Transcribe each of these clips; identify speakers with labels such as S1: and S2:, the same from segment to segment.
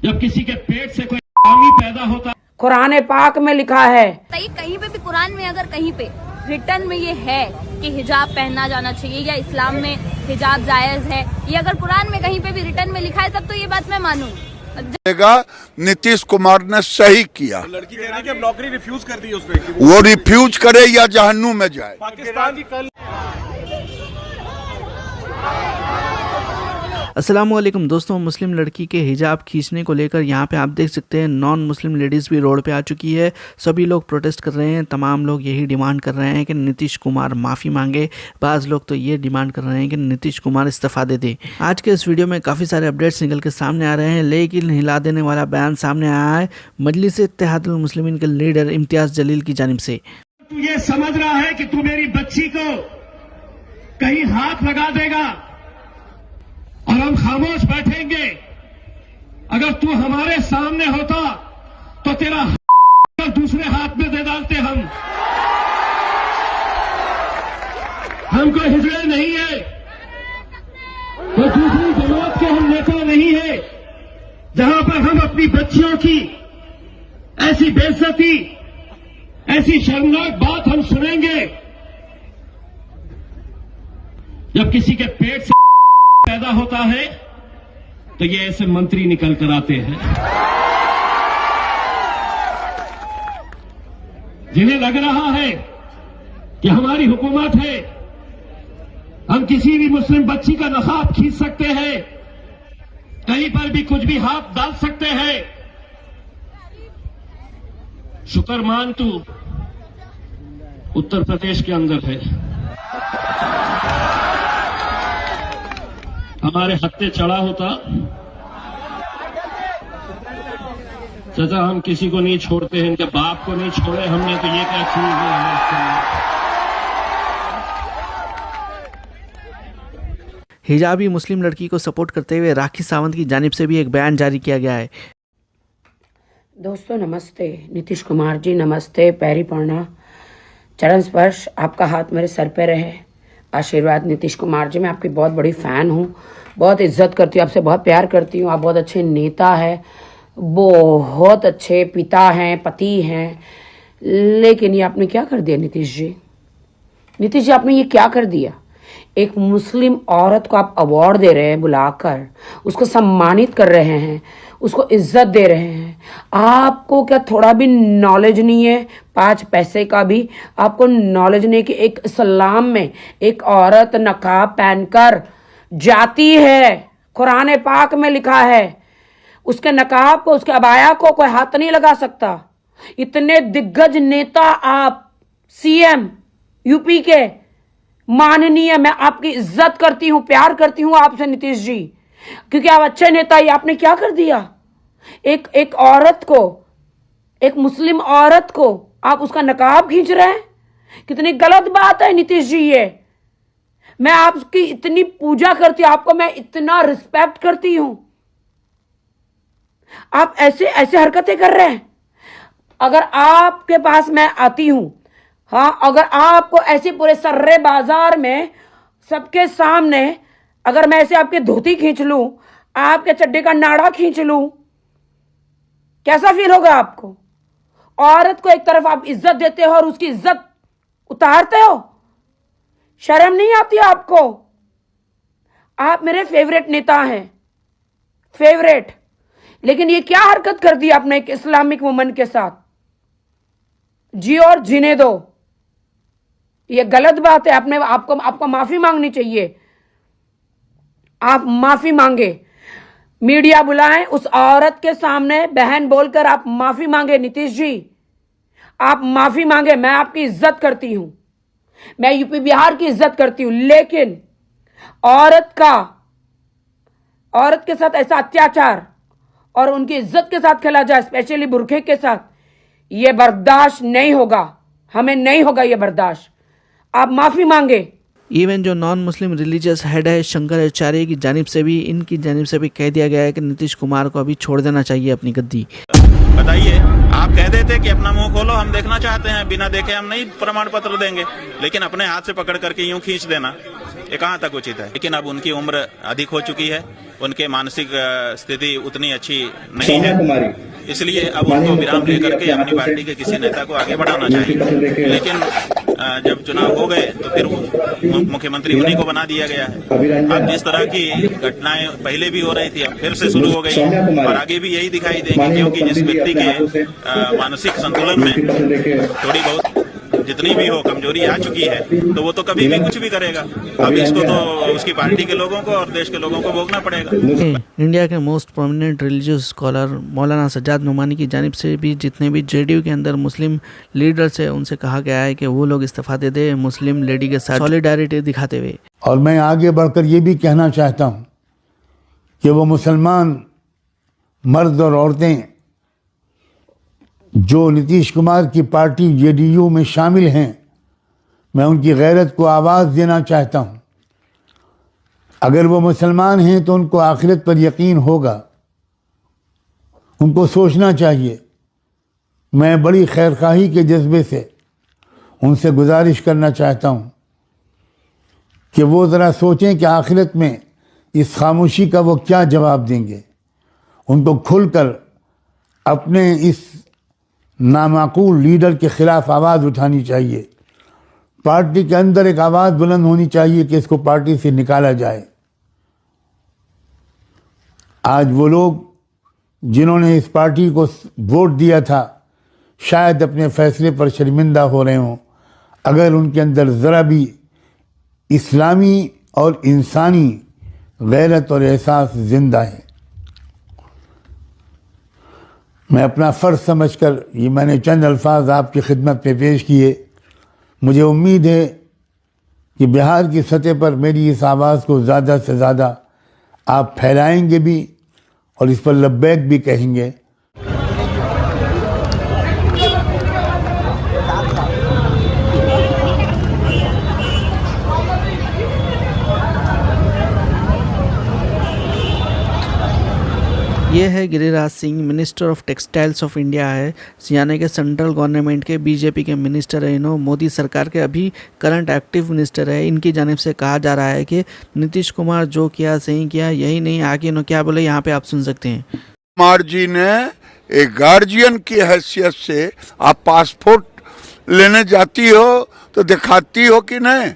S1: जब किसी के पेट से कोई आदमी पैदा होता,
S2: कुरान पाक में लिखा है,
S3: कहीं पे भी कुरान में अगर कहीं पे रिटर्न में ये है कि हिजाब पहनना जाना चाहिए या इस्लाम में हिजाब जायज है, ये अगर कुरान में कहीं पे भी रिटर्न में लिखा है तब तो ये बात मैं मानूं।
S4: नीतीश कुमार ने सही किया।
S5: लड़की कह रही है कि नौकरी रिफ्यूज कर दी उसने कि
S4: वो रिफ्यूज करे या जहन्नुम में जाए।
S5: पाकिस्तान की कल
S6: अस्सलामुअलैकुम दोस्तों, मुस्लिम लड़की के हिजाब खींचने को लेकर यहाँ पे आप देख सकते हैं नॉन मुस्लिम लेडीज़ भी रोड पे आ चुकी है। सभी लोग प्रोटेस्ट कर रहे हैं। तमाम लोग यही डिमांड कर रहे हैं कि नीतीश कुमार माफ़ी मांगे। बाज़ लोग तो ये डिमांड कर रहे हैं कि नीतीश कुमार इस्तीफ़ा दे दे। आज के इस वीडियो में काफ़ी सारे अपडेट्स निकल के सामने आ रहे हैं, लेकिन हिला देने वाला बयान सामने आया है मजलिस इत्तेहादुल मुस्लिमीन के लीडर इम्तियाज़ जलील की जानिब से।
S1: तू ये समझ रहा है कि तू मेरी बच्ची को कहीं हाथ लगा देगा और हम खामोश बैठेंगे? अगर तू हमारे सामने होता तो तेरा दूसरे हाथ में दे डालते हम। हमको हिजड़े नहीं है, तो दूसरी जमात के हम नेता नहीं है जहां पर हम अपनी बच्चियों की ऐसी बेइज्जती, ऐसी शर्मनाक बात हम सुनेंगे। जब किसी के पेट से पैदा होता है तो ये ऐसे मंत्री निकल कर आते हैं जिन्हें लग रहा है कि हमारी हुकूमत है, हम किसी भी मुस्लिम बच्ची का नकाब खींच सकते हैं, कहीं पर भी कुछ भी हाथ डाल सकते हैं। शुक्र मान तू उत्तर प्रदेश के अंदर है, हमारे हत्थे चढ़ा होता चाचा, हम किसी को नहीं छोड़ते हैं, इनके बाप को नहीं छोड़े हमने, तो ये क्या चीज है?
S6: हिजाबी मुस्लिम लड़की को सपोर्ट करते हुए राखी सावंत की जानिब से भी एक बयान जारी किया गया है।
S2: दोस्तों नमस्ते, नीतीश कुमार जी नमस्ते, पैरी पड़ना, चरण स्पर्श, आपका हाथ मेरे सर पे रहे, आशीर्वाद। नीतीश कुमार जी, मैं आपकी बहुत बड़ी फ़ैन हूँ, बहुत इज्जत करती हूँ, आपसे बहुत प्यार करती हूँ। आप बहुत अच्छे नेता हैं, बहुत अच्छे पिता हैं, पति हैं, लेकिन ये आपने क्या कर दिया नीतीश जी? नीतीश जी आपने ये क्या कर दिया? एक मुस्लिम औरत को आप अवार्ड दे रहे हैं, बुलाकर उसको सम्मानित कर रहे हैं, उसको इज्जत दे रहे हैं। आपको क्या थोड़ा भी नॉलेज नहीं है? 5 पैसे का भी आपको नॉलेज नहीं कि एक इस्लाम में एक औरत नकाब पहनकर जाती है, कुरान पाक में लिखा है, उसके नकाब को, उसके अबाया को कोई हाथ नहीं लगा सकता। इतने दिग्गज नेता आप, सीएम यूपी के माननीय, मैं आपकी इज्जत करती हूं, प्यार करती हूं आपसे नीतीश जी, क्योंकि आप अच्छे नेता। ये आपने क्या कर दिया? एक औरत को, एक मुस्लिम औरत को आप उसका नकाब खींच रहे हैं। कितनी गलत बात है नीतीश जी ये। मैं आपकी इतनी पूजा करती हूं, आपको मैं इतना रिस्पेक्ट करती हूं, आप ऐसे ऐसे हरकतें कर रहे हैं। अगर आपके पास मैं आती हूं, हाँ, अगर आपको ऐसे पूरे सर्रे बाजार में सबके सामने अगर मैं ऐसे आपके धोती खींच लूं, आपके चड्डे का नाड़ा खींच लूं, कैसा फील होगा आपको? औरत को एक तरफ आप इज्जत देते हो और उसकी इज्जत उतारते हो, शर्म नहीं आती आपको? आप मेरे फेवरेट नेता हैं, फेवरेट, लेकिन ये क्या हरकत कर दी आपने एक इस्लामिक वुमन के साथ? जी और जीने दो, ये गलत बात है। आपको माफी मांगनी चाहिए। आप माफी मांगे, मीडिया बुलाएं, उस औरत के सामने बहन बोलकर आप माफी मांगे। नीतीश जी आप माफी मांगे। मैं आपकी इज्जत करती हूं, मैं यूपी बिहार की इज्जत करती हूं, लेकिन औरत के साथ ऐसा अत्याचार और उनकी इज्जत के साथ खेला जाए, स्पेशली बुरखे के साथ, ये बर्दाश्त नहीं होगा, हमें नहीं होगा ये बर्दाश्त। आप माफी मांगे।
S6: इवन जो नॉन मुस्लिम रिलीजियस हेड है शंकराचार्य की जानिब से भी, इनकी जानिब से भी कह दिया गया है कि नीतीश कुमार को अभी छोड़ देना चाहिए अपनी गद्दी।
S7: बताइए, आप कह देते कि अपना मुंह खोलो, हम देखना चाहते हैं, बिना देखे हम नहीं प्रमाण पत्र देंगे, लेकिन अपने हाथ से पकड़ करके यूं खींच देना, ये कहाँ तक उचित है। लेकिन अब उनकी उम्र अधिक हो चुकी है, उनके मानसिक स्थिति उतनी अच्छी नहीं है, इसलिए अब उनको विराम लेकर के अपनी पार्टी के किसी नेता को आगे बढ़ाना चाहिए। लेकिन जब चुनाव हो गए तो फिर मुख्यमंत्री उन्हीं को बना दिया गया है। अब जिस तरह की घटनाएं पहले भी हो रही थी अब फिर से शुरू हो गई और आगे भी यही दिखाई देगी, क्योंकि जिस व्यक्ति के मानसिक संतुलन में थोड़ी बहुत जितनी भी हो कमजोरी आ चुकी है तो वो तो कभी भी कुछ भी करेगा। अब इसको तो उसकी पार्टी के लोगों को और देश के लोगों को भोगना पड़ेगा।
S6: इंडिया के मोस्ट प्रोमिनेंट रिलीजियस स्कॉलर मौलाना सज्जाद नुमानी की जानिब से भी जितने भी जेडीयू के अंदर मुस्लिम लीडर्स है उनसे कहा गया है कि वो लोग इस्तीफा दे दे मुस्लिम लेडी के साथ सॉलिडारिटी दिखाते हुए।
S8: और मैं आगे बढ़कर ये भी कहना चाहता हूँ कि वो मुसलमान मर्द और औरतें जो नीतीश कुमार की पार्टी जेडीयू में शामिल हैं, मैं उनकी गैरत को आवाज़ देना चाहता हूँ। अगर वो मुसलमान हैं तो उनको आखिरत पर यकीन होगा, उनको सोचना चाहिए। मैं बड़ी खैरखाही के जज्बे से उनसे गुजारिश करना चाहता हूँ कि वो ज़रा सोचें कि आखिरत में इस खामोशी का वो क्या जवाब देंगे। उनको खुलकर अपने इस नामाकूल लीडर के खिलाफ आवाज़ उठानी चाहिए। पार्टी के अंदर एक आवाज़ बुलंद होनी चाहिए कि इसको पार्टी से निकाला जाए। आज वो लोग जिन्होंने इस पार्टी को वोट दिया था शायद अपने फैसले पर शर्मिंदा हो रहे हों, अगर उनके अंदर ज़रा भी इस्लामी और इंसानी गैरत और एहसास जिंदा है। मैं अपना फ़र्ज़ समझकर ये मैंने चंद अल्फाज आपकी खिदमत में पेश किए। मुझे उम्मीद है कि बिहार की सतह पर मेरी इस आवाज़ को ज़्यादा से ज़्यादा आप फैलाएंगे भी और इस पर लब्बैक भी कहेंगे।
S6: ये है Giriraj Singh, minister of textiles of India है, यानी कि सेंट्रल गवर्नमेंट के बीजेपी के मिनिस्टर है। इन्हों मोदी सरकार के अभी करंट एक्टिव मिनिस्टर है। इनकी जानिब से कहा जा रहा है कि नीतीश कुमार जो किया सही किया, यही नहीं आगे इन्होंने क्या बोले यहाँ पे आप सुन सकते हैं।
S4: कुमार जी ने एक गार्जियन की हैसियत से आप पासपोर्ट लेने जाती हो तो दिखाती हो कि नहीं,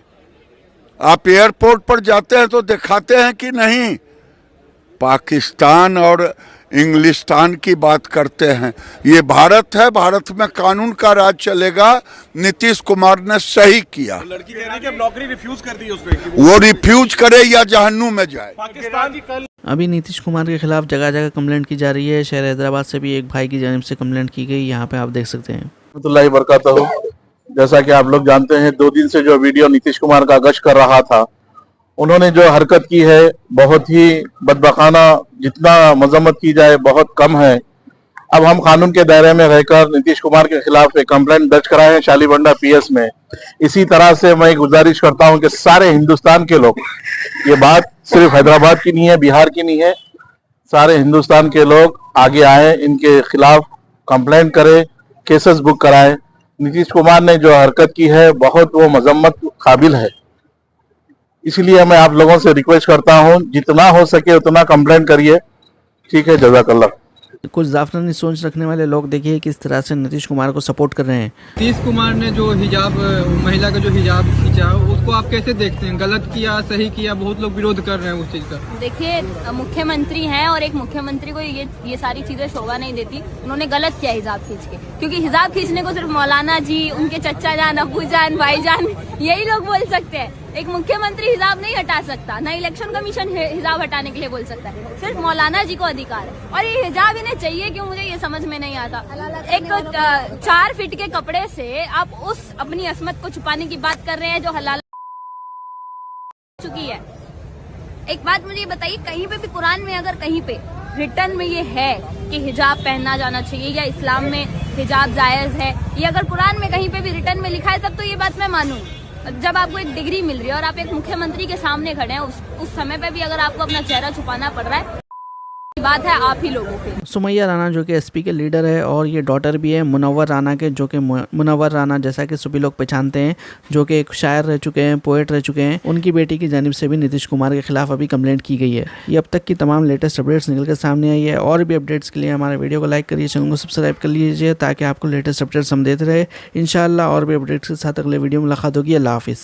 S4: आप एयरपोर्ट पर जाते हैं तो दिखाते हैं कि नहीं। पाकिस्तान और इंग्लिस्तान की बात करते हैं, ये भारत है, भारत में कानून का राज चलेगा। नीतीश कुमार ने सही किया।
S5: लड़की कह रही है कि अब नौकरी रिफ्यूज कर दी उसने,
S4: वो रिफ्यूज करे या जहन्नुम में जाए।
S5: पाकिस्तान की कल
S6: अभी नीतीश कुमार के खिलाफ जगह जगह कंप्लेंट की जा रही है। शहर हैदराबाद से भी एक भाई की जानिब से कंप्लेंट की गई, यहाँ पे आप देख सकते हैं।
S9: रहमतुल्लाहि बरकातहू। जैसा कि आप लोग जानते हैं, 2 दिन से जो वीडियो नीतीश कुमार का गश्त कर रहा था, उन्होंने जो हरकत की है बहुत ही बदबखाना, जितना मजम्मत की जाए बहुत कम है। अब हम कानून के दायरे में रहकर नीतीश कुमार के खिलाफ एक कंप्लेंट दर्ज कराए हैं शालीबंडा पीएस में। इसी तरह से मैं गुजारिश करता हूं कि सारे हिंदुस्तान के लोग, ये बात सिर्फ हैदराबाद की नहीं है, बिहार की नहीं है, सारे हिंदुस्तान के लोग आगे आए, इनके खिलाफ कंप्लेंट करें, केसेस बुक कराएं। नीतीश कुमार ने जो हरकत की है बहुत वो मजम्मत काबिल है। इसलिए मैं आप लोगों से रिक्वेस्ट करता हूं, जितना हो सके उतना कंप्लेंट करिए। ठीक है, जज़ाकल्लाह।
S6: कुछ जाफरानी सोच रखने वाले लोग देखिए किस तरह से नीतीश कुमार को सपोर्ट कर रहे हैं।
S10: नीतीश कुमार ने जो हिजाब, महिला का जो हिजाब खींचा, उसको आप कैसे देखते हैं? गलत किया, सही किया? बहुत लोग विरोध कर रहे हैं उस चीज का। देखिए,
S3: मुख्यमंत्री हैं और एक मुख्यमंत्री को ये सारी चीजें शोभा नहीं देती। उन्होंने गलत किया हिजाब खींच के, क्योंकि हिजाब खींचने को सिर्फ मौलाना जी, उनके चचा जान, अबू जान, भाई जान, यही लोग बोल सकते हैं। एक मुख्यमंत्री हिजाब नहीं हटा सकता, ना इलेक्शन कमीशन हिजाब हटाने के लिए बोल सकता है, सिर्फ मौलाना जी को अधिकार है। और ये हिजाब इन्हें चाहिए क्यों, मुझे ये समझ में नहीं आता। एक 4 फीट के कपड़े से आप उस अपनी असमत को छुपाने की बात कर रहे हैं जो हलाल चुकी है। एक बात मुझे बताइए, कहीं पे भी कुरान में अगर कहीं पे रिटर्न में ये है कि हिजाब पहनना जाना चाहिए या इस्लाम में हिजाब जायज है, ये अगर कुरान में कहीं पे भी रिटर्न में लिखा है तब तो ये बात मैं मानूं। जब आपको एक डिग्री मिल रही है और आप एक मुख्यमंत्री के सामने खड़े हैं, उस समय पे भी अगर आपको अपना चेहरा छुपाना पड़ रहा है, बात है आप ही लोगों की।
S6: सुमैया राणा जो कि एसपी के लीडर है और ये डॉटर भी है मुनव्वर राणा के, जो कि मुनव्वर राणा जैसा कि सभी लोग पहचानते हैं, जो कि एक शायर रह चुके हैं, पोएट रह चुके हैं। उनकी बेटी की जानिब से भी नीतीश कुमार के खिलाफ अभी कंप्लेंट की गई है। ये अब तक की तमाम लेटेस्ट अपडेट्स निकल कर सामने आई है। और भी अपडेट्स के लिए हमारे वीडियो को लाइक करिए, चैनल को सब्सक्राइब कर लीजिए ताकि आपको लेटेस्ट अपडेट्स हम देते रहे इंशाल्लाह। और भी अपडेट्स के साथ अगले वीडियो में मुलाकात होगी। अल्लाह हाफिज़।